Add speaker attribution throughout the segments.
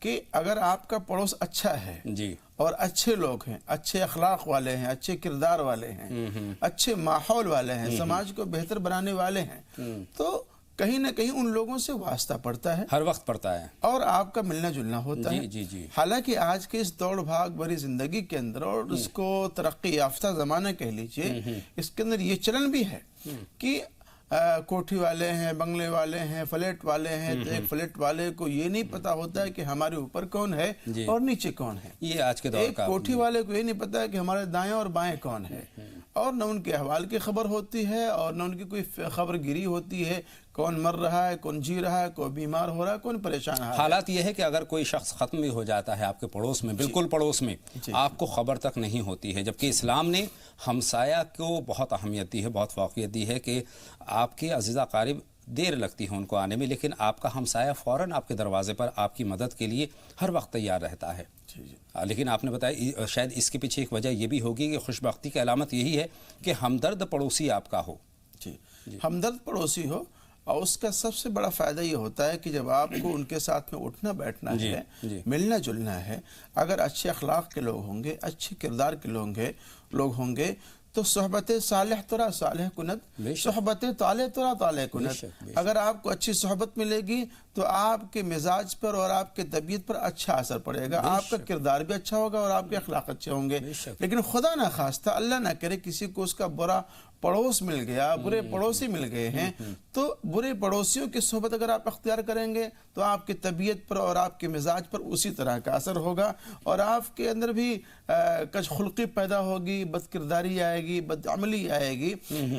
Speaker 1: کہ اگر آپ کا پڑوس اچھا ہے
Speaker 2: جی
Speaker 1: اور اچھے لوگ ہیں، اچھے اخلاق والے ہیں، اچھے کردار والے ہیں، اچھے ماحول والے ہیں، سماج کو بہتر بنانے والے ہیں، تو کہیں نہ کہیں ان لوگوں سے واسطہ پڑتا ہے،
Speaker 2: ہر وقت پڑتا ہے،
Speaker 1: اور آپ کا ملنا جلنا ہوتا ہے۔
Speaker 2: جی جی
Speaker 1: حالانکہ آج کے اس دوڑ بھاگ بھری زندگی کے اندر، اور اس کو ترقی یافتہ زمانہ کہہ لیجئے، اس کے اندر یہ چلن بھی ہے کہ کوٹھی والے ہیں، بنگلے والے ہیں، فلیٹ والے ہیں، تو ایک فلیٹ والے کو یہ نہیں پتا ہوتا ہے کہ ہمارے اوپر کون ہے اور نیچے کون ہے،
Speaker 2: یہ آج کے دور
Speaker 1: ایک
Speaker 2: کا
Speaker 1: کوٹھی والے کو یہ نہیں پتا ہے کہ ہمارے دائیں اور بائیں کون ہے، اور نہ ان کے احوال کی خبر ہوتی ہے، اور نہ ان کی کوئی خبر گیری ہوتی ہے، کون مر رہا ہے، کون جی رہا ہے، کوئی بیمار ہو رہا ہے، کون پریشان ہے۔
Speaker 2: حالات یہ ہے کہ اگر کوئی شخص ختم بھی ہو جاتا ہے آپ کے پڑوس میں، بالکل پڑوس میں، آپ کو خبر تک نہیں ہوتی ہے، جبکہ اسلام نے ہمسایہ کو بہت اہمیت دی ہے، بہت فوقیت دی ہے کہ آپ کے عزیز اقارب دیر لگتی ہے ان کو آنے میں، لیکن آپ کا ہمسایہ فوراً آپ کے دروازے پر آپ کی مدد کے لیے ہر وقت تیار رہتا ہے۔ لیکن آپ نے بتایا شاید اس کے پیچھے ایک وجہ یہ بھی ہوگی کہ خوش بختی کی علامت یہی ہے کہ ہمدرد پڑوسی آپ کا ہو۔
Speaker 1: جی ہمدرد پڑوسی ہو، اور اس کا سب سے بڑا فائدہ یہ ہوتا ہے کہ جب آپ کو ان کے ساتھ میں اٹھنا بیٹھنا ہے، ملنا جلنا ہے، اگر اچھے اخلاق کے لوگ ہوں گے، اچھے کردار کے لوگ ہوں گے، تو صحبت صالح ترا صالح کند، صحبت طالح ترا طالح کند۔ اگر آپ کو اچھی صحبت ملے گی تو آپ کے مزاج پر اور آپ کے طبیعت پر اچھا اثر پڑے گا، آپ کا کردار بھی اچھا ہوگا اور آپ کے اخلاق اچھے ہوں گے۔ لیکن خدا نہ خواستہ، اللہ نہ کرے، کسی کو اس کا برا پڑوس مل گیا، برے پڑوسی مل گئے ہیں، تو برے پڑوسیوں کی صحبت اگر آپ اختیار کریں گے تو آپ کی طبیعت پر اور آپ کے مزاج پر اسی طرح کا اثر ہوگا، اور آپ کے اندر بھی کچھ خلقی پیدا ہوگی، بد کرداری آئے گی، بد عملی آئے گی،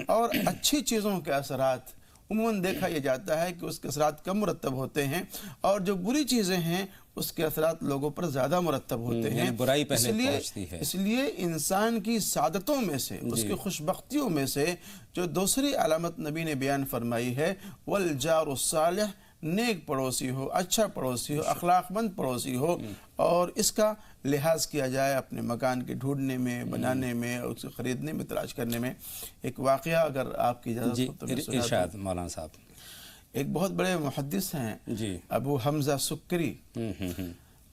Speaker 1: اور اچھی چیزوں کے اثرات عموماً دیکھا یہ جاتا ہے کہ اس کے اثرات کم مرتب ہوتے ہیں، اور جو بری چیزیں ہیں اس کے اثرات لوگوں پر زیادہ مرتب ہوتے ہیں۔
Speaker 2: برائی پہلے پہنچتی ہے۔
Speaker 1: اس لیے انسان کی سعادتوں میں سے، اس کی خوش بختیوں میں سے جو دوسری علامت نبی نے بیان فرمائی ہے، والجار الصالح، نیک پڑوسی ہو، اچھا پڑوسی ہو، اخلاق مند پڑوسی ہو، اور اس کا لحاظ کیا جائے اپنے مکان کے ڈھونڈنے میں، بنانے میں، اور اس کو خریدنے میں، تلاش کرنے میں۔ ایک واقعہ اگر آپ کی اجازت ہو تو میں سنا دوں۔
Speaker 2: ارشاد مولانا صاحب۔
Speaker 1: ایک بہت بڑے محدث ہیں ابو حمزہ سکری،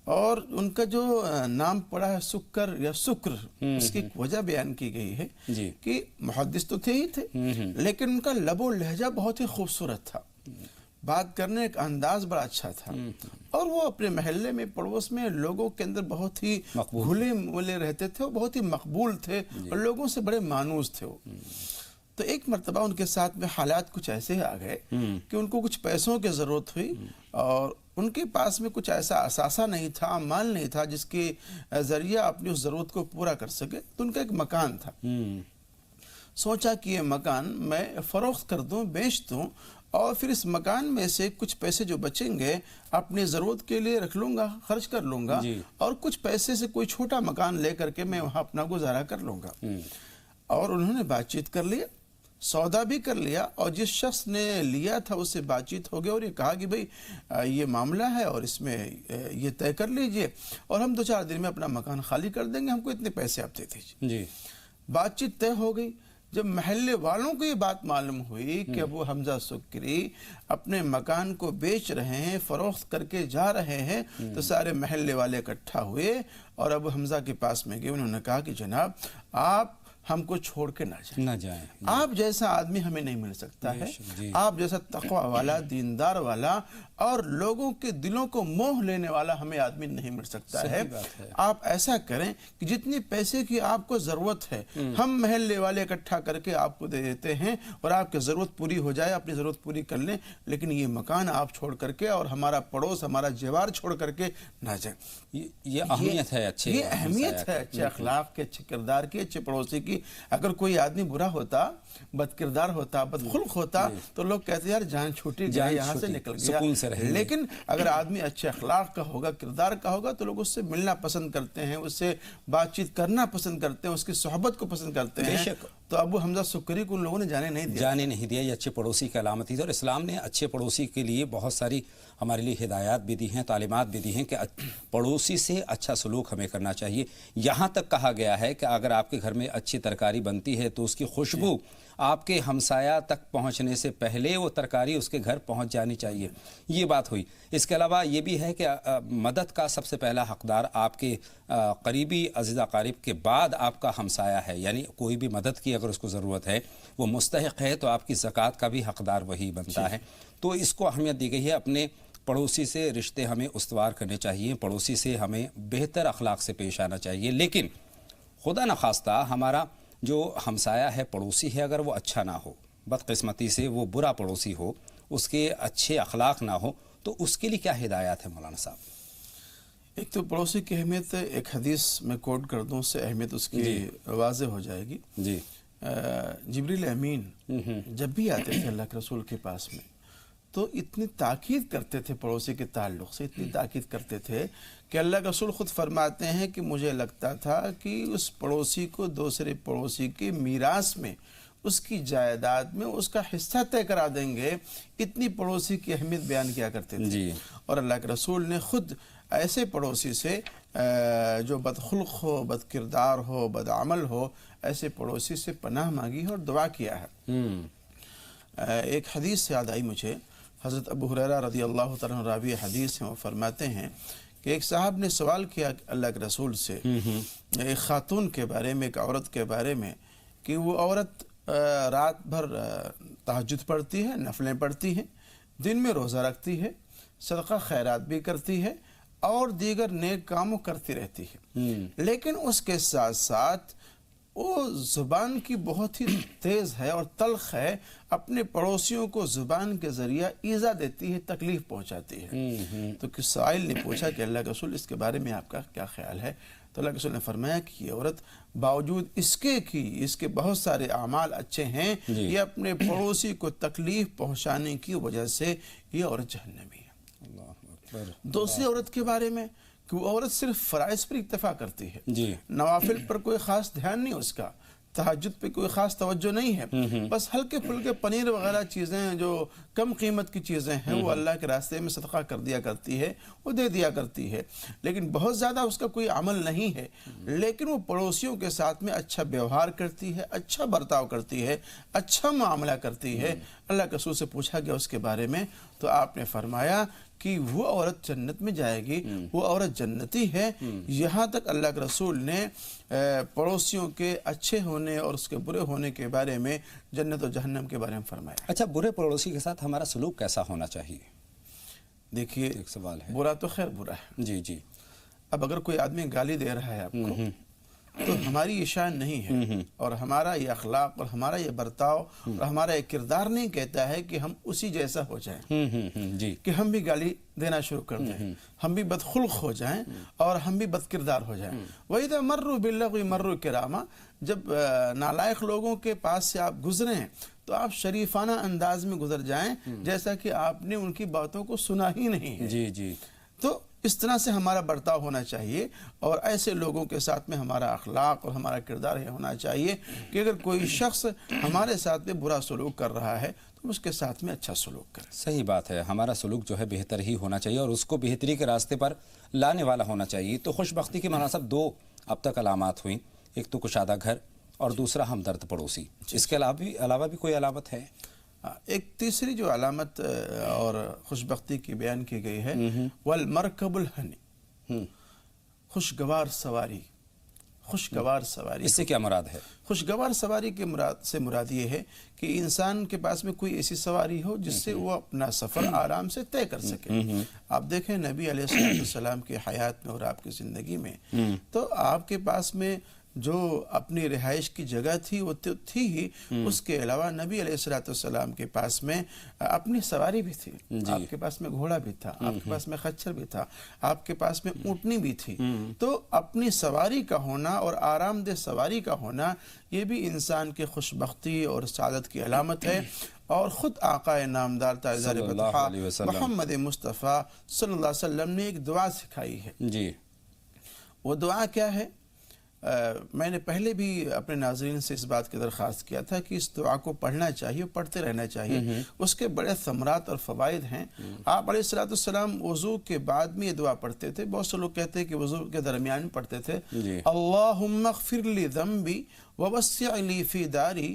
Speaker 1: اور ان کا جو نام پڑا ہے سکر یا سکر، اس کی ایک وجہ بیان کی گئی ہے کہ محدث تو تھے ہی تھے، لیکن ان کا لب و لہجہ بہت ہی خوبصورت تھا، بات کرنے کا انداز بڑا اچھا تھا، اور وہ اپنے محلے میں، پڑوس میں لوگوں کے اندر بہت ہی گھلے ملے رہتے تھے، بہت ہی مقبول تھے، اور لوگوں سے بڑے مانوس تھے وہ۔ تو ایک مرتبہ ان کے ساتھ میں حالات کچھ ایسے آ گئے کہ ان کو کچھ پیسوں کی ضرورت ہوئی، اور ان کے پاس میں کچھ ایسا اثاثہ نہیں تھا، مال نہیں تھا جس کے ذریعہ اپنی اس ضرورت کو پورا کر سکے۔ تو ان کا ایک مکان تھا، سوچا کہ یہ مکان میں فروخت کر دوں، بیچ دوں، اور پھر اس مکان میں سے کچھ پیسے جو بچیں گے اپنی ضرورت کے لیے رکھ لوں گا، خرچ کر لوں گا، اور کچھ پیسے سے کوئی چھوٹا مکان لے کر کے میں وہاں اپنا گزارا کر لوں گا۔ اور انہوں نے بات چیت کر لیا، سودا بھی کر لیا، اور جس شخص نے لیا تھا اس سے بات چیت ہو گیا، اور یہ کہا کہ بھئی یہ معاملہ ہے اور اس میں یہ طے کر لیجئے، اور ہم 2-4 دن میں اپنا مکان خالی کر دیں گے، ہم کو اتنے پیسے آپ دے دیجئے۔ بات چیت طے ہو گئی۔ جب محلے والوں کو یہ بات معلوم ہوئی کہ ابو حمزہ سکری اپنے مکان کو بیچ رہے ہیں، فروخت کر کے جا رہے ہیں، تو سارے محلے والے اکٹھا ہوئے اور ابو حمزہ کے پاس میں گئے۔ انہوں نے کہا کہ جناب آپ ہم کو چھوڑ کے نہ جائیں، آپ جیسا آدمی ہمیں نہیں مل سکتا ہے، آپ جیسا تقوی والا، دیندار والا، اور لوگوں کے دلوں کو موہ لینے والا ہمیں آدمی نہیں مل سکتا ہے۔ آپ ایسا کریں کہ جتنی پیسے کی آپ کو ضرورت ہے ہم محلے والے اکٹھا کر کے آپ کو دے دیتے ہیں، اور آپ کی ضرورت پوری ہو جائے، اپنی ضرورت پوری کر لیں، لیکن یہ مکان آپ چھوڑ کر کے اور ہمارا پڑوس، ہمارا جوار چھوڑ کر کے نہ جائیں۔
Speaker 2: یہ اہمیت ہے
Speaker 1: اچھے اخلاق کے، اچھے کردار کی، اچھے پڑوسی کی۔ اگر کوئی آدمی برا ہوتا، بد کردار ہوتا، بد خلق ہوتا، تو لوگ کہتے یار جان چھوٹی گیا، یہاں سے نکل گیا۔ لیکن اگر آدمی اچھے اخلاق کا ہوگا، کردار کا ہوگا، تو لوگ اس سے ملنا پسند کرتے ہیں، اس سے بات چیت کرنا پسند کرتے ہیں، اس کی صحبت کو پسند کرتے ہیں۔ تو ابو حمزہ سکری کو ان لوگوں نے جانے نہیں دیا۔
Speaker 2: یہ اچھے پڑوسی کی علامت ہے، اور اسلام نے اچھے پڑوسی کے لیے بہت ساری ہمارے لیے ہدایات بھی دی ہیں، تعلیمات بھی دی ہیں کہ پڑوسی سے اچھا سلوک ہمیں کرنا چاہیے۔ یہاں تک کہا گیا ہے کہ اگر آپ کے گھر میں اچھی ترکاری بنتی ہے تو اس کی خوشبو آپ کے ہمسایہ تک پہنچنے سے پہلے وہ ترکاری اس کے گھر پہنچ جانی چاہیے، یہ بات ہوئی۔ اس کے علاوہ یہ بھی ہے کہ مدد کا سب سے پہلا حقدار آپ کے قریبی عزیز اقارب کے بعد آپ کا ہمسایہ ہے، یعنی کوئی بھی مدد کی اگر اس کو ضرورت ہے، وہ مستحق ہے، تو آپ کی زکوٰۃ کا بھی حقدار وہی بنتا ہے۔ تو اس کو اہمیت دی گئی ہے۔ اپنے پڑوسی سے رشتے ہمیں استوار کرنے چاہیے، پڑوسی سے ہمیں بہتر اخلاق سے پیش آنا چاہیے، لیکن خدا نخواستہ ہمارا جو ہمسایہ ہے، پڑوسی ہے، اگر وہ اچھا نہ ہو، بدقسمتی سے وہ برا پڑوسی ہو، اس کے اچھے اخلاق نہ ہو، تو اس کے لیے کیا ہدایات ہے مولانا صاحب؟
Speaker 1: ایک تو پڑوسی کی اہمیت ایک حدیث میں کوٹ کر دوں، اس سے اہمیت اس کی واضح ہو جائے گی۔
Speaker 2: جی،
Speaker 1: جبریل امین جب بھی آتے تھے اللہ کے رسول کے پاس میں، تو اتنی تاکید کرتے تھے پڑوسی کے تعلق سے، اتنی تاکید کرتے تھے کہ اللہ کے رسول خود فرماتے ہیں کہ مجھے لگتا تھا کہ اس پڑوسی کو دوسرے پڑوسی کے میراث میں، اس کی جائیداد میں اس کا حصہ طے کرا دیں گے، اتنی پڑوسی کی اہمیت بیان کیا کرتے تھے۔
Speaker 2: جی،
Speaker 1: اور اللہ کے رسول نے خود ایسے پڑوسی سے جو بدخلق ہو، بد کردار ہو، بد عمل ہو، ایسے پڑوسی سے پناہ مانگی ہے اور دعا کیا ہے۔ ایک حدیث یاد آئی مجھے، حضرت ابو ہریرہ رضی اللہ تعالیٰ عنہ راوی حدیث ہیں، وہ فرماتے ہیں کہ ایک صاحب نے سوال کیا اللہ کے رسول سے ایک خاتون کے بارے میں، ایک عورت کے بارے میں، کہ وہ عورت رات بھر تہجد پڑھتی ہے، نفلیں پڑھتی ہیں، دن میں روزہ رکھتی ہے، صدقہ خیرات بھی کرتی ہے اور دیگر نیک کاموں کرتی رہتی ہے، لیکن اس کے ساتھ ساتھ وہ زبان کی بہت ہی تیز ہے اور تلخ ہے، اپنے پڑوسیوں کو زبان کے ذریعہ ایذا دیتی ہے، تکلیف پہنچاتی ہے۔ تو کس سائل نے پوچھا کہ اللہ کے رسول اس کے بارے میں آپ کا کیا خیال ہے؟ تو اللہ کے رسول نے فرمایا کہ یہ عورت باوجود اس کے بہت سارے اعمال اچھے ہیں، یہ اپنے پڑوسی کو تکلیف پہنچانے کی وجہ سے یہ عورت جہنمی ہے۔ دوسری عورت کے بارے میں کہ وہ عورت صرف فرائض پر اکتفا کرتی ہے، نوافل پر کوئی خاص دھیان نہیں، اس کا تہجد پہ کوئی خاص توجہ نہیں ہے، بس ہلکے پھلکے پنیر وغیرہ چیزیں جو کم قیمت کی چیزیں ہیں وہ اللہ کے راستے میں صدقہ کر دیا کرتی ہے، وہ دے دیا کرتی ہے، لیکن بہت زیادہ اس کا کوئی عمل نہیں ہے، لیکن وہ پڑوسیوں کے ساتھ میں اچھا بیوہار کرتی ہے، اچھا برتاؤ کرتی ہے، اچھا معاملہ کرتی ہے۔ اللہ کے رسول سے پوچھا گیا اس کے بارے میں، تو آپ نے فرمایا کہ وہ عورت جنت میں جائے گی، وہ عورت جنتی ہے۔ یہاں تک اللہ کے رسول نے پڑوسیوں کے اچھے ہونے اور اس کے برے ہونے کے بارے میں، جنت و جہنم کے بارے میں فرمایا۔
Speaker 2: اچھا، برے پڑوسی کے ساتھ ہمارا سلوک کیسا ہونا چاہیے؟
Speaker 1: دیکھیے،
Speaker 2: ایک سوال ہے۔
Speaker 1: برا تو خیر برا ہے۔
Speaker 2: جی جی۔
Speaker 1: اب اگر کوئی آدمی گالی دے رہا ہے آپ کو، تو ہماری یہ شان نہیں ہے، اور ہمارا یہ اخلاق اور ہمارا یہ برتاؤ اور ہمارا یہ کردار نہیں کہتا ہے کہ ہم اسی جیسا ہو جائیں،
Speaker 2: جی،
Speaker 1: کہ ہم بھی گالی دینا شروع کر دیں، ہم بھی بدخلق ہو جائیں اور ہم بھی بد کردار ہو جائیں۔ وَإِذَا مَرُّوا بِاللَّغْوِ مَرُّوا كِرَامًا، جب نالائق لوگوں کے پاس سے آپ گزریں تو آپ شریفانہ انداز میں گزر جائیں، جیسا کہ آپ نے ان کی باتوں کو سنا ہی نہیں ہے۔
Speaker 2: جی جی۔
Speaker 1: تو اس طرح سے ہمارا برتاؤ ہونا چاہیے، اور ایسے لوگوں کے ساتھ میں ہمارا اخلاق اور ہمارا کردار یہ ہونا چاہیے کہ اگر کوئی شخص ہمارے ساتھ میں برا سلوک کر رہا ہے تو اس کے ساتھ میں اچھا سلوک کریں۔
Speaker 2: صحیح بات ہے، ہمارا سلوک جو ہے بہتر ہی ہونا چاہیے اور اس کو بہتری کے راستے پر لانے والا ہونا چاہیے۔ تو خوش بختی کی مناسب دو اب تک علامات ہوئیں، ایک تو کشادہ گھر اور دوسرا ہمدرد پڑوسی۔ اس کے علاوہ بھی کوئی علامت ہے؟
Speaker 1: ایک تیسری جو علامت اور خوشبختی کی بیان کی گئی ہے، والمرکب الہنی، خوشگوار سواری۔ خوشگوار سواری،
Speaker 2: اس سے کیا مراد ہے؟
Speaker 1: خوشگوار سواری کے مراد یہ ہے کہ انسان کے پاس میں کوئی ایسی سواری ہو جس سے وہ اپنا سفر آرام سے طے کر سکے۔ آپ دیکھیں نبی علیہ السلام کی حیات میں اور آپ کی زندگی میں، تو آپ کے پاس میں جو اپنی رہائش کی جگہ تھی وہ تھی ہی، اس کے علاوہ نبی علیہ السلام کے پاس میں اپنی سواری بھی تھی، آپ کے پاس میں گھوڑا بھی تھا، آپ کے پاس میں خچر بھی تھا، آپ کے پاس میں اونٹنی بھی تھی۔ تو اپنی سواری کا ہونا اور آرام دہ سواری کا ہونا، یہ بھی انسان کی خوشبختی اور سعادت کی علامت ہے۔ اور خود آقا نامدار تاجدار بطحا محمد مصطفیٰ صلی اللہ علیہ وسلم نے ایک دعا سکھائی ہے۔
Speaker 2: جی،
Speaker 1: وہ دعا کیا ہے؟ میں نے پہلے بھی اپنے ناظرین سے اس بات کی درخواست کیا تھا کہ اس دعا کو پڑھنا چاہیے، پڑھتے رہنا چاہیے، اس کے بڑے ثمرات اور فوائد ہیں۔ آپ علیہ السلام وضو کے بعد میں یہ دعا پڑھتے تھے، بہت سے لوگ کہتے ہیں کہ وضو کے درمیان میں پڑھتے تھے، اللہم اغفر لی ذنبی ووسع لی فی داری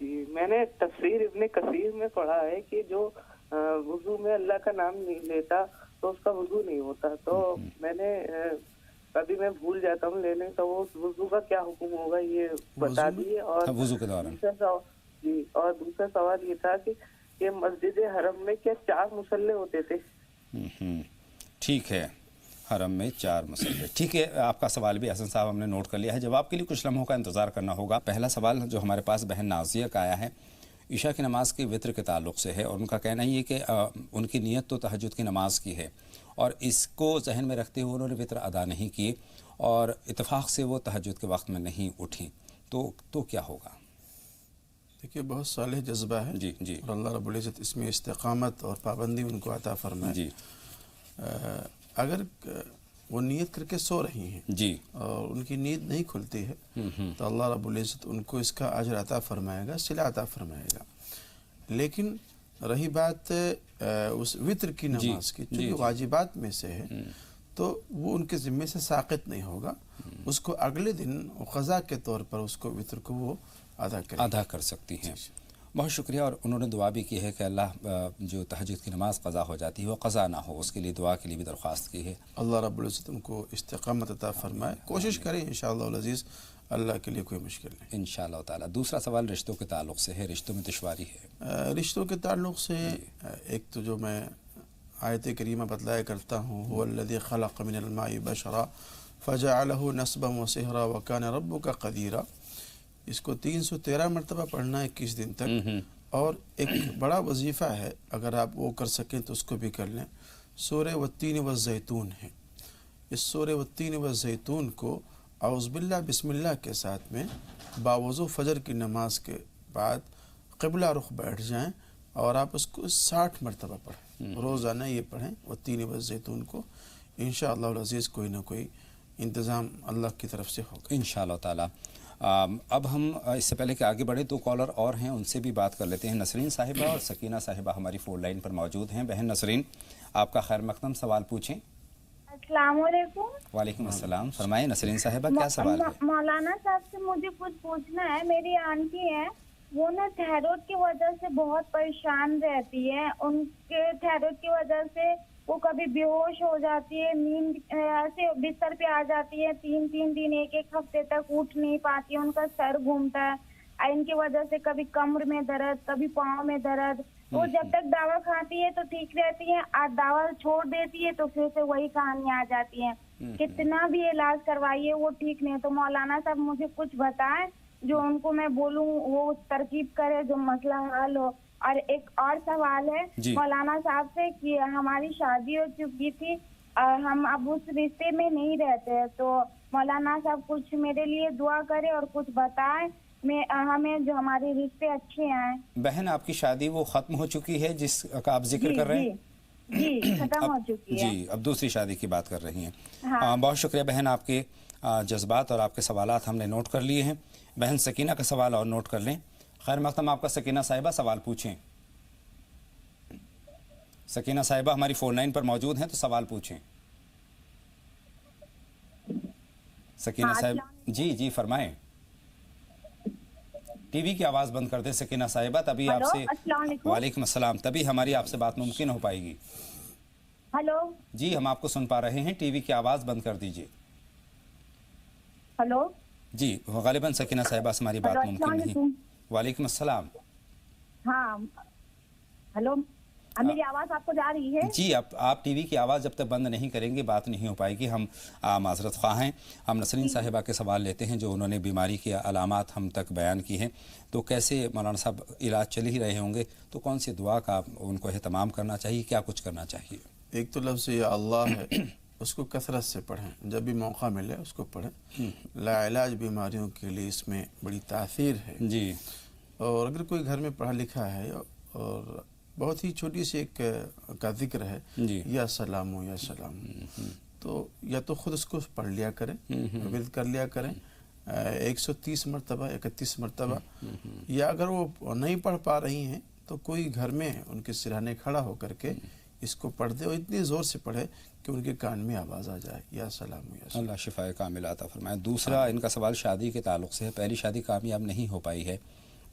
Speaker 3: جی میں نے تفسیر ابن کثیر میں پڑھا ہے کہ جو وضو میں اللہ کا نام نہیں لیتا تو اس کا وضو نہیں ہوتا. تو میں نے کبھی میں بھول جاتا ہوں لینے, تو وہ وضو کا کیا حکم ہوگا یہ بتا دیجیے. اور
Speaker 2: وضو کے دوران
Speaker 3: جی اور دوسرا سوال یہ تھا کہ مسجد حرم میں کیا 4 مصلے ہوتے تھے؟
Speaker 2: ٹھیک ہے, حرم میں 4 مصلے. ٹھیک ہے, آپ کا سوال بھی حسن صاحب ہم نے نوٹ کر لیا ہے. جواب کے لیے کچھ لمحوں کا انتظار کرنا ہوگا. پہلا سوال جو ہمارے پاس بہن نازیہ کا آیا ہے عشاء کی نماز کے وطر کے تعلق سے ہے, اور ان کا کہنا یہ کہ ان کی نیت تو تہجد کی نماز کی ہے اور اس کو ذہن میں رکھتے ہوئے انہوں نے وطر ادا نہیں کیے اور اتفاق سے وہ تہجد کے وقت میں نہیں اٹھیں, تو کیا ہوگا؟
Speaker 1: دیکھیے بہت صالح جذبہ ہے
Speaker 2: جی جی,
Speaker 1: اور اللہ رب العزت اس میں استقامت اور پابندی ان کو عطا فرمائے.
Speaker 2: جی
Speaker 1: اگر وہ نیت کر کے سو رہی ہیں
Speaker 2: جی
Speaker 1: اور ان کی نیت نہیں کھلتی ہے تو اللہ رب العزت ان کو اس کا اجر عطا فرمائے گا, صلہ عطا فرمائے گا. لیکن رہی بات اس وطر کی نماز کی, چونکہ واجبات میں سے ہے تو وہ ان کے ذمے سے ساقط نہیں ہوگا. اس کو اگلے دن قضا کے طور پر اس کو وطر کو وہ ادا کر
Speaker 2: سکتی ہیں. بہت شکریہ. اور انہوں نے دعا بھی کی ہے کہ اللہ جو تہجد کی نماز قضا ہو جاتی ہے وہ قضا نہ ہو, اس کے لیے دعا کے لیے بھی درخواست کی ہے.
Speaker 1: اللہ رب العزت ان کو استقامت عطا فرمائے. کوشش کریں انشاءاللہ العزیز, اللہ کے لیے کوئی مشکل نہیں
Speaker 2: انشاءاللہ تعالی. دوسرا سوال رشتوں کے تعلق سے ہے, رشتوں میں دشواری ہے.
Speaker 1: رشتوں کے تعلق سے ایک تو جو میں آیت کریمہ بتلایا کرتا ہوں, هو الذی خلق من الماء بشرا فجعله نسبا وصہرا وکان ربک قدیرا. اس کو 313 مرتبہ پڑھنا ہے 21 دن تک, اور ایک بڑا وظیفہ ہے, اگر آپ وہ کر سکیں تو اس کو بھی کر لیں. سورہ والتین والزیتون ہے. اس سورہ والتین والزیتون کو اعوذ باللہ بسم اللہ کے ساتھ میں باوضو فجر کی نماز کے بعد قبلہ رخ بیٹھ جائیں اور آپ اس کو 60 مرتبہ پڑھیں. روزانہ یہ پڑھیں والتین والزیتون کو. انشاءاللہ العزیز کوئی نہ کوئی انتظام اللہ کی طرف سے ہوگا
Speaker 2: انشاءاللہ تعالی. اب ہم اس سے پہلے کہ آگے بڑھے 2 کالر اور ہیں, ان سے بھی بات کر لیتے ہیں. نسرین صاحبہ اور سکینہ صاحبہ ہماری فون لائن پر موجود ہیں. بہن نسرین, آپ کا خیر مقدم, سوال پوچھیں.
Speaker 4: السلام علیکم.
Speaker 2: وعلیکم السلام. فرمائیں نسرین صاحبہ, کیا سوال ہے؟
Speaker 4: مولانا صاحب سے مجھے کچھ پوچھنا ہے. میری آنٹی ہے, وہ نا تھائرائیڈ کی وجہ سے بہت پریشان رہتی ہے. ان کے تھائرائیڈ کی وجہ سے وہ کبھی بے ہوش ہو جاتی ہے, نیند ایسے بستر پہ آ جاتی ہے, 3 دن 1 ہفتے تک اٹھ نہیں پاتی ہے, ان کا سر گھومتا ہے. ان کی وجہ سے کبھی کمر میں درد, کبھی پاؤں میں درد. وہ جب تک دوا کھاتی ہے تو ٹھیک رہتی ہے, اور دوا چھوڑ دیتی ہے تو پھر سے وہی کہانیاں آ جاتی ہیں. کتنا بھی علاج کروائیے وہ ٹھیک نہیں. تو مولانا صاحب مجھے کچھ بتائیں جو ان کو میں بولوں وہ ترکیب کرے جو مسئلہ حل ہو. اور ایک اور سوال ہے مولانا صاحب سے کہ ہماری شادی ہو چکی تھی, ہم اب اس رشتے میں نہیں رہتے, تو مولانا صاحب کچھ میرے لیے دعا کرے اور کچھ بتائیں ہمیں جو ہمارے رشتے اچھے آئیں.
Speaker 2: بہن آپ کی شادی وہ ختم ہو چکی ہے جس کا آپ ذکر کر رہے ہیں؟
Speaker 4: جی ختم ہو چکی ہے.
Speaker 2: جی, اب دوسری شادی کی بات کر رہی ہیں. بہت شکریہ بہن, آپ کے جذبات اور آپ کے سوالات ہم نے نوٹ کر لیے ہیں. بہن سکینہ کا سوال اور نوٹ کر لیں. خیر مقدم آپ کا سکینہ صاحبہ, سوال پوچھیں. سکینہ صاحبہ ہماری فون لائن پر موجود ہیں تو سوال پوچھیں. سکینہ صاحب جی فرمائیں. ٹی وی کی آواز بند کر دیں سکینہ صاحبہ, تبھی آپ سے. وعلیکم السلام. تبھی ہماری آپ سے بات ممکن ہو پائے گی.
Speaker 4: ہلو
Speaker 2: جی, ہم آپ کو سن پا رہے ہیں. ٹی وی کی آواز بند کر دیجئے.
Speaker 4: ہلو
Speaker 2: جی, غالباً سکینہ صاحبہ سے ہماری بات ممکن نہیں. وعلیکم السلام.
Speaker 4: ہاں ہلو, میری آواز آپ کو جا رہی ہے؟
Speaker 2: جی, آپ ٹی وی کی آواز جب تک بند نہیں کریں گے بات نہیں ہو پائے گی. ہم معذرت خواہ ہیں. ہم نسرین صاحبہ کے سوال لیتے ہیں جو انہوں نے بیماری کی علامات ہم تک بیان کی ہیں. تو کیسے مولانا صاحب علاج چل ہی رہے ہوں گے تو کون سی دعا کا ان کو اہتمام کرنا چاہیے, کیا کچھ کرنا چاہیے؟
Speaker 1: ایک تو لفظ یا اللہ ہے, اس کو کثرت سے پڑھیں, جب بھی موقع ملے اس کو پڑھیں. لا علاج بیماریوں کے لیے اس میں بڑی تاثیر ہے.
Speaker 2: جی,
Speaker 1: اور اگر کوئی گھر میں پڑھا لکھا ہے اور بہت ہی چھوٹی سی ایک کا ذکر ہے یا سلام یا سلام, تو یا تو خود اس کو پڑھ لیا کریں, ورد کر لیا کریں 130 مرتبہ 31 مرتبہ, یا اگر وہ نہیں پڑھ پا رہی ہیں تو کوئی گھر میں ان کے سرہانے کھڑا ہو کر کے اس کو پڑھ دے, اور اتنی زور سے پڑھے کہ ان کے کان میں آواز آ جائے یا سلام یا سلام.
Speaker 2: اللہ شفائے کامل عطا فرمائے. دوسرا ان کا سوال شادی کے تعلق سے ہے. پہلی شادی کامیاب نہیں ہو پائی ہے,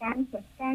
Speaker 5: 5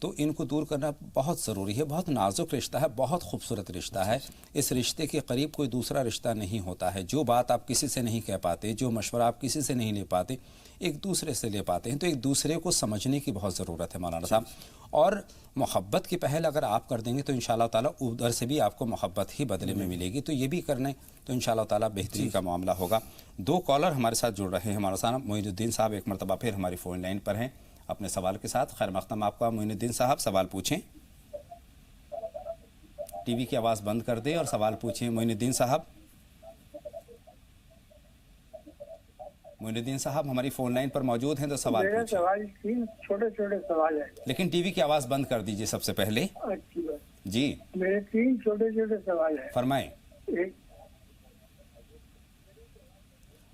Speaker 2: تو ان کو دور کرنا بہت ضروری ہے. بہت نازک رشتہ ہے, بہت خوبصورت رشتہ ہے. اس رشتے کے قریب کوئی دوسرا رشتہ نہیں ہوتا ہے. جو بات آپ کسی سے نہیں کہہ پاتے, جو مشورہ آپ کسی سے نہیں لے پاتے, ایک دوسرے سے لے پاتے ہیں. تو ایک دوسرے کو سمجھنے کی بہت ضرورت ہے مولانا صاحب. اور محبت کی پہل اگر آپ کر دیں گے تو انشاءاللہ تعالیٰ ادھر سے بھی آپ کو محبت ہی بدلے میں ملے گی. تو یہ بھی کرنے تو انشاءاللہ تعالیٰ بہتری کا معاملہ ہوگا. 2 کالر ہمارے ساتھ جڑ رہے ہیں مولانا صاحب. معین الدین صاحب ایک مرتبہ پھر ہماری فون لائن پر ہیں اپنے سوال کے ساتھ. خیر مقدم آپ کا معین الدین صاحب, سوال پوچھیں. ٹی وی کی آواز بند کر دیں اور سوال پوچھیں معین الدین صاحب. معین الدین صاحب ہماری فون لائن پر موجود ہیں تو سوال پوچھیں.
Speaker 6: سوال 3 چھوٹے چھوٹے سوال ہیں,
Speaker 2: لیکن ٹی وی کی آواز بند کر دیجئے سب سے پہلے.
Speaker 6: اچھی بات.
Speaker 2: جی
Speaker 6: میرے 3 چھوٹے چھوٹے سوال ہیں.
Speaker 2: فرمائیں.
Speaker 6: ایک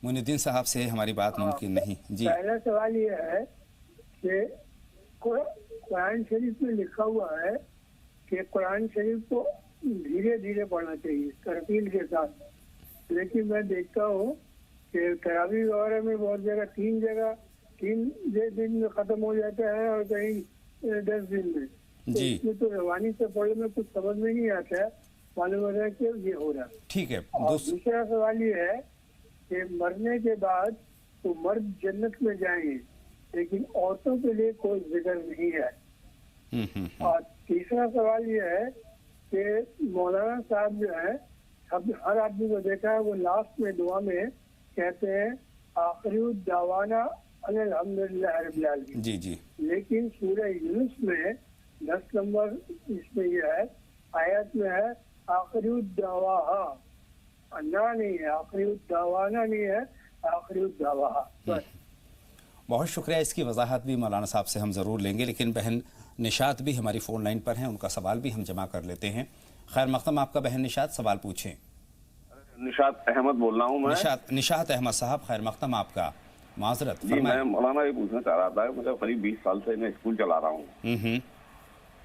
Speaker 2: معین الدین صاحب سے ہماری بات ممکن نہیں. جی
Speaker 6: پہلا سوال یہ ہے کہ قرآن شریف میں لکھا ہوا ہے کہ قرآن شریف کو دھیرے دھیرے پڑھنا چاہیے ترتیل کے ساتھ, لیکن میں دیکھتا ہوں کہ تراویح وغیرہ میں بہت جگہ 3 دن میں ختم ہو جاتا ہے اور کہیں 10 دن میں.
Speaker 2: جی
Speaker 6: اس میں تو روانی سے پڑھنے میں کچھ سمجھ میں نہیں آتا ہے, معلوم ہو رہا ہے کہ یہ ہو رہا ہے.
Speaker 2: ٹھیک ہے.
Speaker 6: اور دوسرا سوال یہ ہے کہ مرنے کے بعد تو مرد جنت میں جائیں گے, لیکن عورتوں کے لیے کوئی ذکر نہیں ہے. اور تیسرا سوال یہ ہے کہ مولانا صاحب جو ہے, ہر آدمی کو دیکھا ہے وہ لاسٹ میں دعا میں کہتے ہیں آخری دعوانا ان الحمدللہ رب العالمین.
Speaker 2: جی جی.
Speaker 6: لیکن سورہ یونس میں 10 نمبر اس میں یہ ہے, آیت میں ہے آخری الدعواہا, اللہ نہیں ہے, آخری الدعوانا نہیں ہے, آخری الدعواہا. بس.
Speaker 2: بہت شکریہ. اس کی وضاحت بھی مولانا صاحب سے ہم ضرور لیں گے, لیکن بہن نشاط بھی ہماری فون لائن پر ہیں, ان کا سوال بھی ہم جمع کر لیتے ہیں. خیر مقدم آپ کا بہن نشاط, سوال پوچھیں.
Speaker 7: نشاط احمد بول رہا ہوں میں.
Speaker 2: نشاط احمد صاحب, خیر مقدم آپ کا, معذرت.
Speaker 7: جی میں مولانا یہ پوچھنا چاہ رہا تھا, مجھے قریب 20 سال سے میں اسکول چلا رہا ہوں.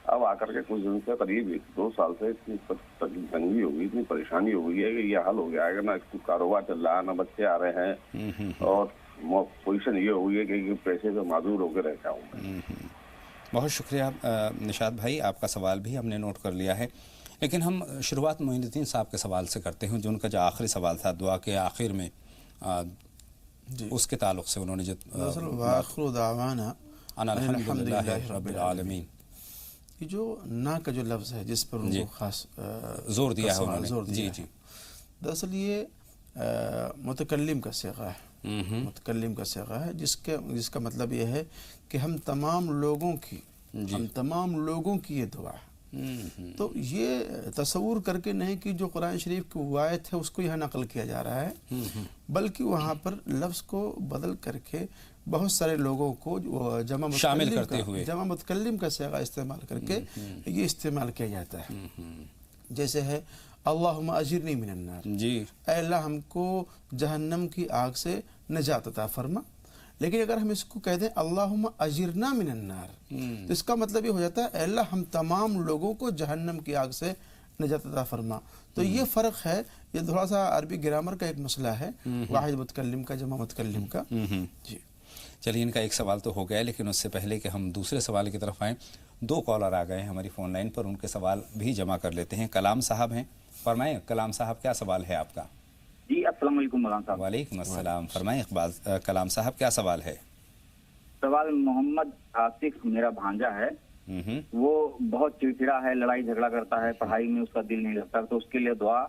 Speaker 7: اب آ کر کے کچھ دن سے قریب 2 سال سے اتنی تنگی ہو گئی, اتنی پریشانی ہو گئی ہے کہ یہ حل ہو گیا ہے کہ نہ کاروبار چل رہا ہے, نہ بچے آ رہے ہیں, اور پوزیشن یہ ہوئی ہے کہ پیسے سے معذور ہو کے رہتا ہوں.
Speaker 2: بہت شکریہ نشاط بھائی, آپ کا سوال بھی ہم نے نوٹ کر لیا ہے. لیکن ہم شروعات معین الدین صاحب کے سوال سے کرتے ہیں, جو ان کا جو آخری سوال تھا دعا کے آخر میں, اس کے تعلق سے انہوں نے جو
Speaker 1: وآخر دعوانا
Speaker 2: ان الحمدللہ رب العالمین,
Speaker 1: یہ جو نا کا جو لفظ ہے جس پر ان کو خاص
Speaker 2: زور دیا ہے انہوں نے. جی جی.
Speaker 1: دراصل یہ متکلم کا صیغہ ہے, متکلم کا صیغہ ہے, جس کا مطلب یہ ہے کہ ہم تمام لوگوں کی یہ دعا ہے. تو یہ تصور کر کے نہیں کہ جو قرآن شریف کی روایت ہے اس کو یہاں نقل کیا جا رہا ہے, بلکہ وہاں پر لفظ کو بدل کر کے بہت سارے لوگوں کو جمع
Speaker 2: شامل کرتے ہوئے
Speaker 1: جمع متکلم کا صیغہ استعمال کر کے یہ استعمال کیا جاتا ہے. جیسے ہے اللہم اجرنی من النار,
Speaker 2: جی
Speaker 1: اے اللہ ہم کو جہنم کی آگ سے نجات عطا فرما. لیکن اگر ہم اس کو کہہ دیں اللہم اجرنا من النار, تو اس کا مطلب یہ ہو جاتا ہے اے اللہ ہم تمام لوگوں کو جہنم کی آگ سے نجات عطا فرما. تو یہ فرق ہے, یہ تھوڑا سا عربی گرامر کا ایک مسئلہ ہے, واحد متکلم کا جمع متکلم کا. جی
Speaker 2: چلیے, ان کا ایک سوال تو ہو گیا, لیکن اس سے پہلے کہ ہم دوسرے سوال کی طرف آئیں, 2 کالر آ گئے ہیں ہماری فون لائن پر, ان کے سوال بھی جمع کر لیتے ہیں. کلام صاحب ہیں, فرمائیں کلام صاحب کیا سوال ہے آپ کا؟
Speaker 8: جی السلام علیکم مولانا صاحب.
Speaker 2: وعلیکم السلام. فرمائیں کلام صاحب کیا سوال ہے؟
Speaker 8: سوال محمد آصف میرا بھانجا ہے, وہ بہت چڑچڑا ہے, لڑائی جھگڑا کرتا ہے, پڑھائی میں اس کا دل نہیں لگتا, تو اس کے لیے دعا.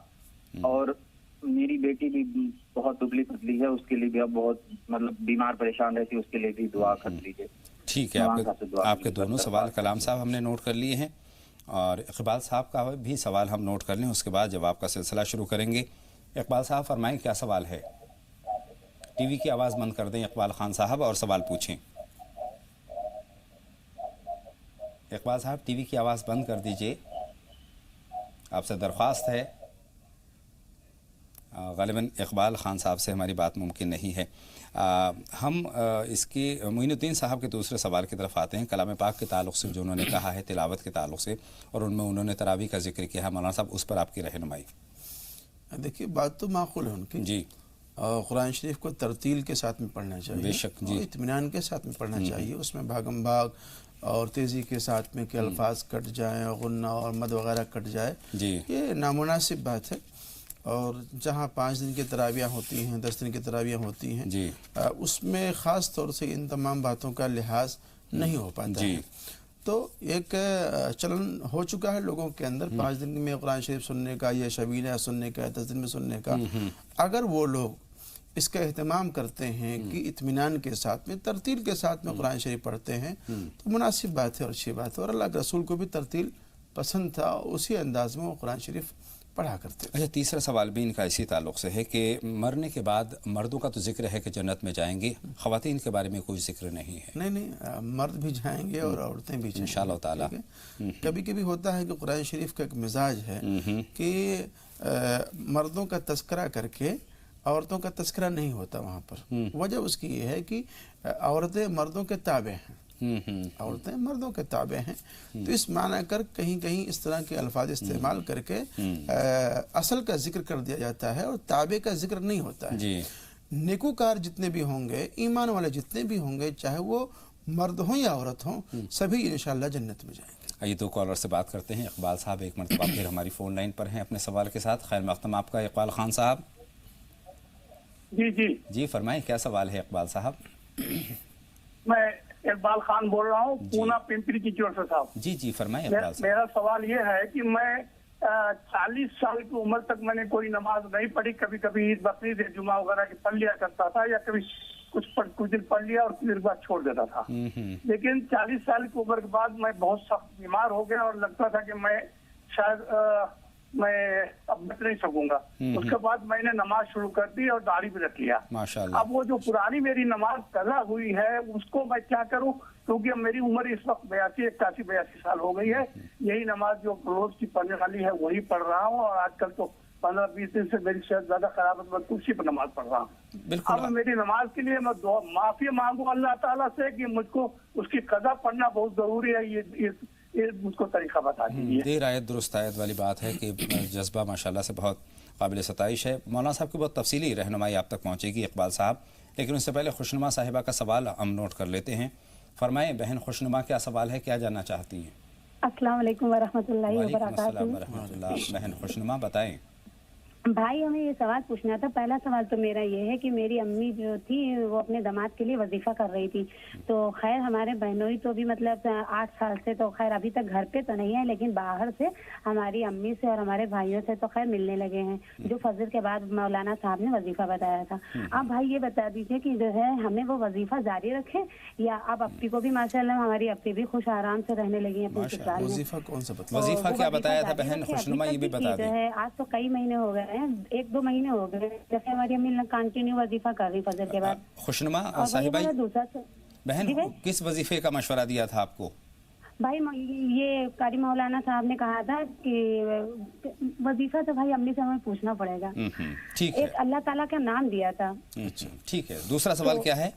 Speaker 8: اور میری بیٹی بھی بہت دبلی پتلی ہے, اس کے لیے بھی اب بہت مطلب بیمار پریشان رہتی ہے, اس کے لیے بھی دعا کر دیجیے.
Speaker 2: ٹھیک ہے, آپ کے دونوں سوال کلام صاحب ہم نے نوٹ کر لیے ہیں, اور اقبال صاحب کا بھی سوال ہم نوٹ کر لیں, اس کے بعد جواب کا سلسلہ شروع کریں گے. اقبال صاحب فرمائیں کیا سوال ہے؟ ٹی وی کی آواز بند کر دیں اقبال خان صاحب, اور سوال پوچھیں. اقبال صاحب ٹی وی کی آواز بند کر دیجئے, آپ سے درخواست ہے. غالباً اقبال خان صاحب سے ہماری بات ممکن نہیں ہے. ہم اس کی معین الدین صاحب کے دوسرے سوال کی طرف آتے ہیں, کلام پاک کے تعلق سے جو انہوں نے کہا ہے, تلاوت کے تعلق سے, اور ان میں انہوں نے تراویح کا ذکر کیا ہے. مولانا صاحب اس پر آپ کی رہنمائی.
Speaker 1: دیکھیے بات تو معقول ہے ان کی,
Speaker 2: جی,
Speaker 1: قرآن شریف کو ترتیل کے ساتھ میں پڑھنا چاہیے,
Speaker 2: بے شک, جی,
Speaker 1: اطمینان کے ساتھ میں پڑھنا چاہیے, اس میں بھاگم بھاگ اور تیزی کے ساتھ میں کہ الفاظ کٹ جائیں اور غنہ اور مد وغیرہ کٹ جائے، یہ نامناسب بات ہے۔ اور جہاں 5 دن کی تراویح ہوتی ہیں، 10 دن کی تراویح ہوتی ہیں، اس میں خاص طور سے ان تمام باتوں کا لحاظ نہیں ہو پاتا ہے۔ تو ایک چلن ہو چکا ہے لوگوں کے اندر 5 دن میں قرآن شریف سننے کا، یا شبینہ سننے کا، 10 دن میں سننے کا۔ اگر وہ لوگ اس کا اہتمام کرتے ہیں کہ اطمینان کے ساتھ میں، ترتیل کے ساتھ میں قرآن شریف پڑھتے ہیں، تو مناسب بات ہے اور اچھی بات ہے۔ اور اللہ کے رسول کو بھی ترتیل پسند تھا، اسی انداز میں وہ قرآن شریف پڑھا کرتے۔
Speaker 2: اچھا، تیسرا سوال بھی ان کا اسی تعلق سے ہے کہ مرنے کے بعد مردوں کا تو ذکر ہے کہ جنت میں جائیں گے، خواتین کے بارے میں کوئی ذکر نہیں ہے؟
Speaker 1: نہیں، مرد بھی جائیں گے اور عورتیں بھی جائیں گے
Speaker 2: انشاءاللہ تعالیٰ۔
Speaker 1: کبھی کبھی ہوتا ہے کہ قرآن شریف کا ایک مزاج ہے کہ مردوں کا تذکرہ کر کے عورتوں کا تذکرہ نہیں ہوتا وہاں پر۔ وجہ اس کی یہ ہے کہ عورتیں مردوں کے تابع ہیں، عورتیں مردوں کے تابع ہیں، تو اس معنی کر کہیں کہیں اس طرح کے الفاظ استعمال کر کے اصل کا ذکر کر دیا جاتا ہے اور تابع کا ذکر نہیں ہوتا ہے۔ نیکوکار جتنے بھی ہوں گے، ایمان والے جتنے بھی ہوں گے، چاہے وہ مرد ہوں یا عورت ہوں، سبھی انشاءاللہ جنت میں جائیں گے۔
Speaker 2: آئیے 2 کالر سے بات کرتے ہیں۔ اقبال صاحب ایک مرتبہ پھر ہماری فون لائن پر ہیں اپنے سوال کے ساتھ۔ خیر مقدم آپ کا اقبال خان صاحب۔ جی فرمائیں، کیا سوال ہے اقبال صاحب؟
Speaker 9: میں اقبال خان بول رہا ہوں، پونا پمپری کی چور سے صاحب۔
Speaker 2: جی فرمائیں اقبال صاحب۔
Speaker 9: میرا سوال یہ ہے کہ میں 40 سال کی عمر تک میں نے کوئی نماز نہیں پڑھی، کبھی کبھی عید بقرعید جمعہ وغیرہ کی پڑھ لیا کرتا تھا، یا کبھی کچھ دن پڑھ لیا اور کچھ دن بعد چھوڑ دیتا تھا۔ لیکن 40 سال کی عمر کے بعد میں بہت سخت بیمار ہو گیا اور لگتا تھا کہ میں شاید میں اب بچ نہیں سکوں گا۔ اس کے بعد میں نے نماز شروع کر دی اور داڑھی بھی رکھ لیا۔ اب وہ جو پرانی میری نماز قضا ہوئی ہے اس کو میں کیا کروں، کیونکہ اب میری عمر اس وقت 81 سال ہو گئی ہے۔ یہی نماز جو روز کی پڑھنے والی ہے وہی پڑھ رہا ہوں، اور آج کل تو 15-20 دن سے میری صحت زیادہ خراب ہے، میں کرسی پر نماز پڑھ رہا ہوں۔ اب میری نماز کے لیے میں معافی مانگوں اللہ تعالیٰ سے کہ مجھ کو اس کی قضا پڑھنا بہت ضروری ہے، یہ مجھ کو طریقہ بتا دیجیے۔
Speaker 2: دیر آیت درست آیت والی بات ہے کہ جذبہ ماشاءاللہ سے بہت قابل ستائش ہے۔ مولانا صاحب کی بہت تفصیلی رہنمائی آپ تک پہنچے گی اقبال صاحب، لیکن اس سے پہلے خوشنما صاحبہ کا سوال ہم نوٹ کر لیتے ہیں۔ فرمائیں بہن خوشنما، کیا سوال ہے، کیا جاننا چاہتی ہیں؟
Speaker 10: السلام علیکم ورحمۃ اللہ وبرکاتہ۔
Speaker 2: وعلیکم السلام ورحمۃ اللہ۔ بہن خوشنما بتائیں۔
Speaker 10: بھائی ہمیں یہ سوال پوچھنا تھا۔ پہلا سوال تو میرا یہ ہے کہ میری امی جو تھی وہ اپنے داماد کے لیے وظیفہ کر رہی تھی، تو خیر ہمارے بہنوئی تو بھی مطلب 8 سال سے تو خیر ابھی تک گھر پہ تو نہیں ہے، لیکن باہر سے ہماری امی سے اور ہمارے بھائیوں سے تو خیر ملنے لگے ہیں، جو فجر کے بعد مولانا صاحب نے وظیفہ بتایا تھا۔ اب بھائی یہ بتا دیجیے کہ جو ہے ہمیں وہ وظیفہ جاری رکھے، یا اب اپی کو بھی ماشاءاللہ ہماری اپی بھی خوش آرام سے رہنے لگی ہیں اپنے سسرال میں۔
Speaker 1: وظیفہ کون سا
Speaker 2: وظیفہ کیا بتایا تھا بہن خوشنما، یہ بھی بتا دیں۔
Speaker 10: آج تو کئی مہینے ہو گئے ہیں، 1-2 مہینے ہو گئے جیسے ہماری امی کنٹینیو وظیفہ کر رہی فجر کے بعد۔
Speaker 2: خوشنما صاحبہ بہن کس وظیفے کا مشورہ دیا تھا آپ کو؟
Speaker 10: بھائی یہ قاری مولانا صاحب نے کہا تھا کہ وظیفہ تو بھائی امی سے ہمیں پوچھنا پڑے گا،
Speaker 2: ٹھیک ہے،
Speaker 10: ایک اللہ تعالیٰ کا نام دیا تھا۔
Speaker 2: ٹھیک ہے، دوسرا سوال کیا ہے؟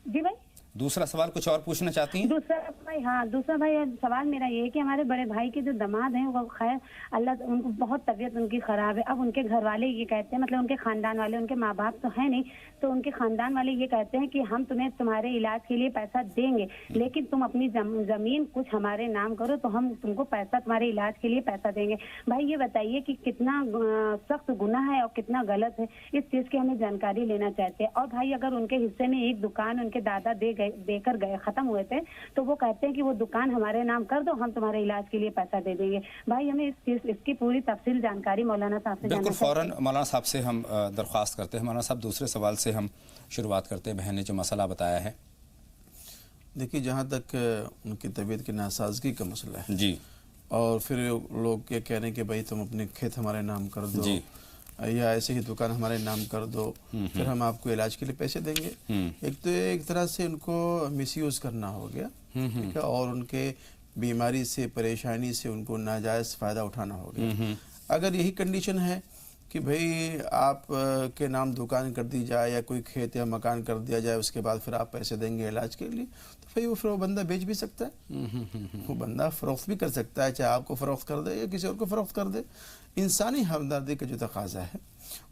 Speaker 10: جی بھائی
Speaker 2: دوسرا سوال کچھ اور پوچھنا چاہتی ہیں؟
Speaker 10: دوسرا بھائی سوال میرا یہ ہے کہ ہمارے بڑے بھائی کے جو داماد ہیں وہ خیر اللہ ان کو بہت طبیعت ان کی خراب ہے۔ اب ان کے گھر والے یہ کہتے ہیں، مطلب ان کے خاندان والے، ان کے ماں باپ تو ہیں نہیں، تو ان کے خاندان والے یہ کہتے ہیں کہ ہم تمہیں تمہارے علاج کے لیے پیسہ دیں گے، لیکن تم اپنی زمین کچھ ہمارے نام کرو تو ہم تم کو پیسہ تمہارے علاج کے لیے پیسہ دیں گے۔ بھائی یہ بتائیے کہ کتنا سخت گناہ ہے اور کتنا غلط ہے، اس چیز کی ہمیں جانکاری لینا چاہتے ہیں۔ اور بھائی اگر ان کے حصے میں ایک دکان ان کے دادا دے کر گئے ختم ہوئے تھے، تو وہ کہتے ہیں کہ وہ دکان ہمارے نام کر دو، ہم تمہارے علاج کے لیے پیسہ دے دیں گے۔ بھائی ہمیں اس کی پوری تفصیل جانکاری مولانا صاحب سے
Speaker 2: بالکل فوراً مولانا صاحب سے ہم درخواست کرتے ہیں۔ مولانا صاحب دوسرے سوال سے ہم شروعات کرتے ہیں۔ بہن نے جو مسئلہ بتایا ہے،
Speaker 1: دیکھیے جہاں تک ان کی طبیعت کی ناسازگی کا مسئلہ ہے
Speaker 2: جی،
Speaker 1: اور پھر لوگ یہ کہہ رہے ہیں کہ بھائی تم اپنے کھیت ہمارے نام کر دو یا ایسے ہی دکان ہمارے نام کر دو، پھر ہم آپ کو علاج کے لیے پیسے دیں گے۔ ایک تو ایک طرح سے ان کو مس یوز کرنا ہو گیا، ٹھیک ہے، اور ان کے بیماری سے پریشانی سے ان کو ناجائز فائدہ اٹھانا ہو گیا۔ اگر یہی کنڈیشن ہے کہ بھئی آپ کے نام دکان کر دی جائے یا کوئی کھیت یا مکان کر دیا جائے، اس کے بعد پھر آپ پیسے دیں گے علاج کے لیے، تو پھر وہ بندہ بیچ بھی سکتا ہے، وہ بندہ فروخت بھی کر سکتا ہے، چاہے آپ کو فروخت کر دے یا کسی اور کو فروخت کر دے۔ انسانی ہمدردی کا جو تقاضا ہے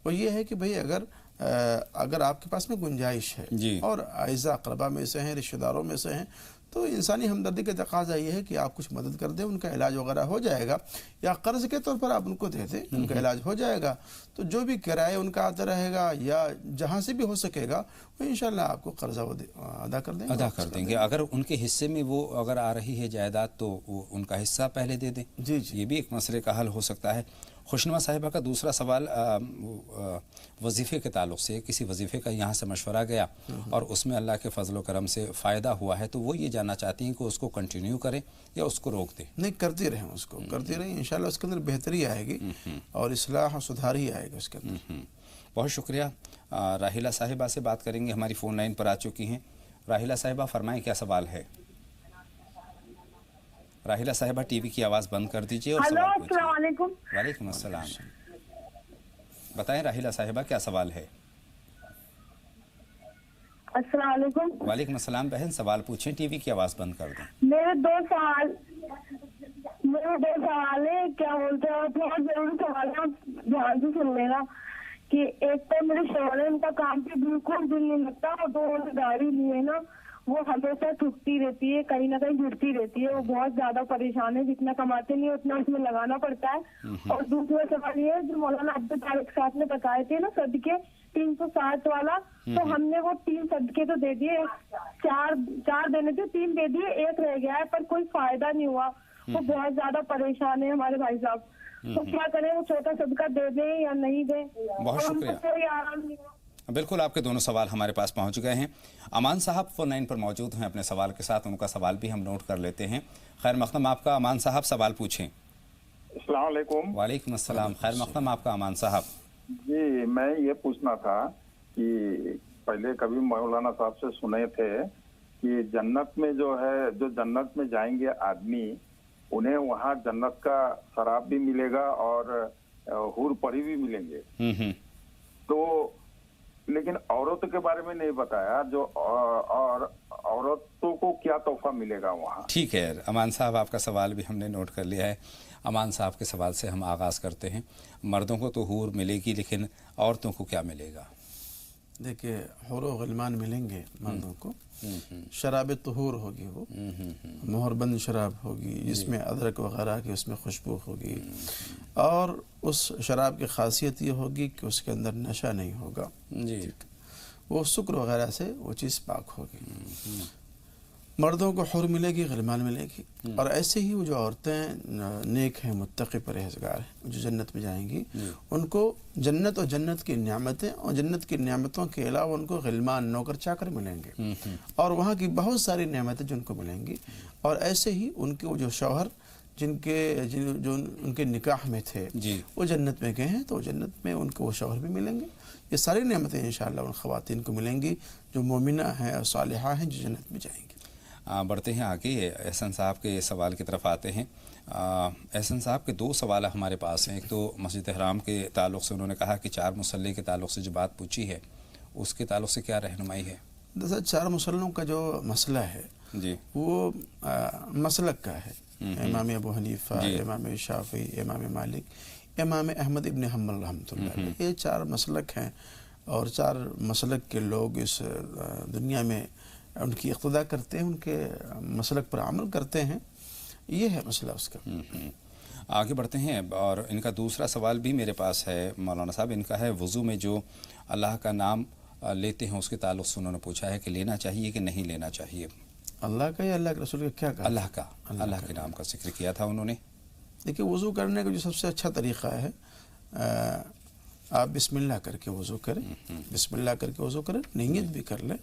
Speaker 1: وہ یہ ہے کہ بھئی اگر اگر آپ کے پاس میں گنجائش ہے
Speaker 2: جی
Speaker 1: اور اعزاء اقربا میں سے ہیں، رشتہ داروں میں سے ہیں، تو انسانی ہمدردی کا تقاضا یہ ہے کہ آپ کچھ مدد کر دیں، ان کا علاج وغیرہ ہو جائے گا، یا قرض کے طور پر آپ ان کو دے دیں، ان کا علاج ہو جائے گا، تو جو بھی کرایہ ان کا آتا رہے گا یا جہاں سے بھی ہو سکے گا وہ انشاءاللہ آپ کو قرضہ وہ ادا کر دیں گے۔
Speaker 2: اگر ان کے حصے میں وہ اگر آ رہی ہے جائیداد تو وہ ان کا حصہ پہلے دے دیں،
Speaker 1: جی جی،
Speaker 2: یہ بھی ایک مسئلے کا حل ہو سکتا ہے۔ خوشنما صاحبہ کا دوسرا سوال وظیفے کے تعلق سے، کسی وظیفے کا یہاں سے مشورہ گیا اور اس میں اللہ کے فضل و کرم سے فائدہ ہوا ہے، تو وہ یہ جاننا چاہتی ہیں کہ اس کو کنٹینیو کریں یا اس کو روک دیں؟
Speaker 1: نہیں، کرتے رہیں، اس کو کرتے رہیں، انشاءاللہ اس کے اندر بہتری آئے گی اور اصلاح و سدھار ہی آئے گا اس کے اندر۔
Speaker 2: بہت شکریہ۔ راحلہ صاحبہ سے بات کریں گے، ہماری فون لائن پر آ چکی ہیں۔ راحلہ صاحبہ فرمائیں کیا سوال ہے؟ راحلہ صاحبہ ٹی وی کی آواز بند کر دیجیے اور سوال پوچھیے۔
Speaker 11: السلام علیکم۔
Speaker 2: وعلیکم السلام، بتائیں راحلہ صاحبہ کیا سوال ہے؟
Speaker 11: السلام علیکم۔
Speaker 2: وعلیکم السلام بہن، سوال پوچھیں، ٹی وی کی آواز بند کر دیں۔
Speaker 11: میرے دو سوال ہیں، کیا بولتے ہیں، بہت ضروری سوال ہے، دھیان سے سن لینا۔ کہ ایک تو میرے شوہر ہے، ان کا کام پہ بالکل دل نہیں لگتا، اور جو انہوں نے گاڑی لی ہے نا وہ ہمیشہ ٹھکتی رہتی ہے، کہیں نہ کہیں جڑتی رہتی ہے، وہ بہت زیادہ پریشان ہے، جتنا کماتے نہیں اتنا اس میں لگانا پڑتا ہے۔ اور دوسرا سوال یہ ہے، جو مولانا عبد الطارق صاحب نے بتائے تھے نا صدقے 360 والا، تو ہم نے وہ 3 صدقے تو دے دیے، 4 دینے تھے، 3 دے دیے، 1 رہ گیا ہے، پر کوئی فائدہ نہیں ہوا، وہ بہت زیادہ پریشان ہے ہمارے بھائی صاحب، تو کیا کریں، وہ چھوٹا صدقہ دے دیں یا نہیں دیں؟
Speaker 2: بہت شکریہ۔
Speaker 11: کوئی آرام نہیں ہوا۔
Speaker 2: بالکل، آپ کے دونوں سوال ہمارے پاس پہنچ گئے ہیں۔ امان صاحب فون لائن پر موجود ہیں اپنے سوال کے ساتھ، ان کا سوال بھی ہم نوٹ کر لیتے ہیں۔ خیر مقدم آپ کا، امان صاحب سوال پوچھیں۔
Speaker 12: السلام علیکم۔
Speaker 2: وعلیکم السلام، خیر مقدم آپ کا امان صاحب۔
Speaker 12: جی، میں یہ پوچھنا تھا کہ پہلے کبھی مولانا صاحب سے سنے تھے کہ جنت میں جو ہے، جو جنت میں جائیں گے آدمی، انہیں وہاں جنت کا شراب بھی ملے گا اور حور پری بھی ملیں گے، تو لیکن عورتوں کے بارے میں نہیں بتایا، جو اور عورتوں کو کیا تحفہ ملے گا وہاں؟
Speaker 2: ٹھیک ہے امان صاحب، آپ کا سوال بھی ہم نے نوٹ کر لیا ہے۔ امان صاحب کے سوال سے ہم آغاز کرتے ہیں۔ مردوں کو تو حور ملے گی، لیکن عورتوں کو کیا ملے گا؟
Speaker 1: دیکھیے، حور و غلمان ملیں گے مردوں کو، شراب طہور ہوگی، وہ مہر بند شراب ہوگی جس میں ادرک وغیرہ کی اس میں خوشبو ہوگی، اور اس شراب کی خاصیت یہ ہوگی کہ اس کے اندر نشہ نہیں ہوگا،
Speaker 2: جی،
Speaker 1: وہ سکر وغیرہ سے وہ چیز پاک ہوگی۔ مردوں کو حور ملے گی، غلمان ملے گی، اور ایسے ہی وہ جو عورتیں نیک ہیں، متقی پرہیزگار ہیں، جو جنت میں جائیں گی، ان کو جنت اور جنت کی نعمتیں اور جنت کی نعمتوں کے علاوہ ان کو غلمان، نوکر چاکر ملیں گے، اور وہاں کی بہت ساری نعمتیں جو ان کو ملیں گی، اور ایسے ہی ان کے وہ جو شوہر جو ان کے نکاح میں تھے وہ جنت میں گئے ہیں، تو جنت میں ان کو وہ شوہر بھی ملیں گے۔ یہ ساری نعمتیں انشاءاللہ ان خواتین کو ملیں گی جو مومنہ ہیں اور صالحہ ہیں، جو جنت میں جائیں گی۔
Speaker 2: بڑھتے ہیں آگے، احسن صاحب کے سوال کی طرف آتے ہیں۔ احسن صاحب کے 2 سوال ہمارے پاس ہیں۔ ایک تو مسجد حرام کے تعلق سے انہوں نے کہا کہ 4 مسلح کے تعلق سے جو بات پوچھی ہے اس کے تعلق سے کیا رہنمائی ہے؟
Speaker 1: دراصل 4 مسلحوں کا جو مسئلہ ہے
Speaker 2: جی
Speaker 1: وہ مسلک کا ہے، امام ابو حنیفہ، امام شافعی، امام مالک، امام احمد ابن حنبل رحمۃ اللہ علیہ، یہ 4 مسلک ہیں، اور 4 مسلک کے لوگ اس دنیا میں ان کی اقتداء کرتے ہیں، ان کے مسلک پر عمل کرتے ہیں، یہ ہے مسئلہ اس کا۔
Speaker 2: آگے بڑھتے ہیں، اور ان کا دوسرا سوال بھی میرے پاس ہے مولانا صاحب، ان کا ہے وضو میں جو اللہ کا نام لیتے ہیں اس کے تعلق سے انہوں نے پوچھا ہے کہ لینا چاہیے کہ نہیں لینا چاہیے؟
Speaker 1: اللہ کا یا اللہ کے رسول کا کیا کہا؟
Speaker 2: اللہ کے نام کا ذکر کیا تھا انہوں نے۔
Speaker 1: دیکھیے، وضو کرنے کا جو سب سے اچھا طریقہ ہے، آپ بسم اللہ کر کے وضو کریں، بسم اللہ کر کے وضو کریں، نیت بھی کر لیں،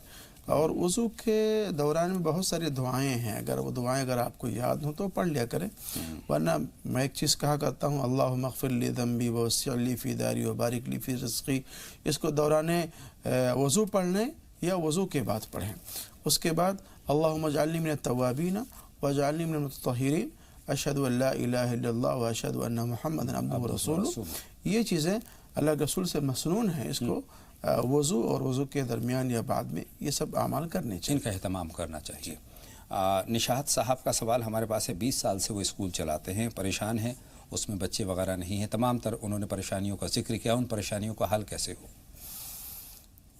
Speaker 1: اور وضو کے دوران میں بہت ساری دعائیں ہیں، اگر وہ دعائیں اگر آپ کو یاد ہوں تو پڑھ لیا کریں، ورنہ میں ایک چیز کہا کرتا ہوں، اللہم اغفر لی ذنبی ووسع لی فی داری وبارک لی فی رزقی، اس کو دوران وضو پڑھ لیں یا وضو کے بعد پڑھیں۔ اس کے بعد اللہم اجعلنی من التوابین واجعلنی من المتطہرین، اشہد ان لا الہ الا اللہ واشہد ان محمدا عبدہ ورسولہ، یہ چیزیں اللہ کے رسول سے مسنون ہیں، اس کو وضو اور وضو کے درمیان یا بعد میں یہ سب اعمال کرنے چاہیے،
Speaker 2: ان کا اہتمام کرنا چاہیے۔ نشاط صاحب کا سوال ہمارے پاس ہے، 20 سال سے وہ اسکول چلاتے ہیں، پریشان ہیں، اس میں بچے وغیرہ نہیں ہیں، تمام تر انہوں نے پریشانیوں کا ذکر کیا، ان پریشانیوں کا حل کیسے ہو؟